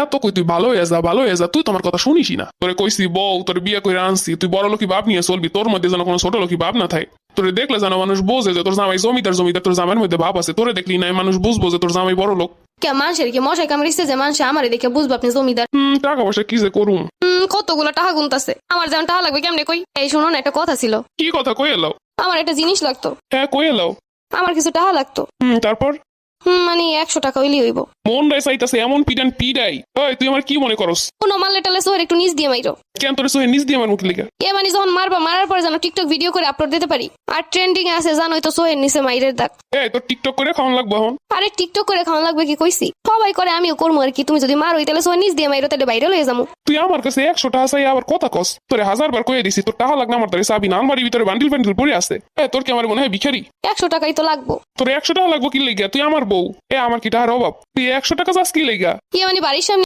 এত কই তুই ভালো হয়ে যা ভালো হয়ে যা, তুই তোমার কথা শুনিসই না। তোরে কইছি বউ তোর বিয়ে করে আনছি, তুই বড় লোকি ভাব নিয়ে চলবি, তোর মধ্যে যেন কোনো ছোট লোকি ভাব না থাকে। তোরে দেখলে যেন মানুষ বোঝে যে তোর জামাই জমিদার, জমিদার তোর জামাইয়ের মধ্যে ভাব আছে। তোরে দেখলি না মানুষ বুঝবো যে তোর জামাই বড় লোক। কে মানুষের কি মশাই কামড়িছে যে মানুষ আমারে দেখে বুঝবো আপনি জমিদার? টাকা পয়সা কি যে করুম। কতগুলো টাকা গুনতাছে, আমার যেমন টাকা লাগবে কেমনে কই? এই শুনো না, একটা কথা ছিল। কি কথা কই এলাও? আমার একটা জিনিস লাগতো। হ্যাঁ কই এলাও? আমার কিছু টাকা লাগতো। তারপর? মানে 100 টাকা হইলেই হইব। মন রাই চাইতাছে এমন পিটান পিডাই। ওই তুই আমার কি মনে করস? কোনো মারলে টালে সোহের একটু নিচ দিয়ে মাইরো। কেন তোরে সোহে নিজ দিয়ে আমার মুখ লিখা? মানে যখন মারবা, মারার পরে যেন টিকটক ভিডিও করে আপলোড দিতে পারি। আর ট্রেন্ডিং আছে জানোই তো, সোহের নিচে মাইরের দাগ। তোর টিকটক করে খাওয়ান লাগবো এখন? আরে টিকটক করে খাওয়া লাগবে কি কইছি? সবাই করে, আমিও করবো আর কি। তুমি যদি মারো তাহলে সোহের নিচ দিয়ে মাইরো, তাহলে বাইরে লয়ে যাবো। তুই আমার কাছে 100 টাকা চাই আবার কথা কস? তোরে 1000 বার কয়ে দিছি তোর টাকা লাগবে আমার, তোরে চাবি না আলমারির ভিতরে বান্ডিল বান্ডিল পড়ে আছে। তোর কি আমার মনে হয় ভিখারি? 100 টাকাই তো লাগবো। তোর 100 টাকা লাগবো কি লেগা? তুই আমার বউ, আমার কি টাকার অভাব? তুই 100 টাকা চাস কি লেগা? মানে বাড়ির সামনে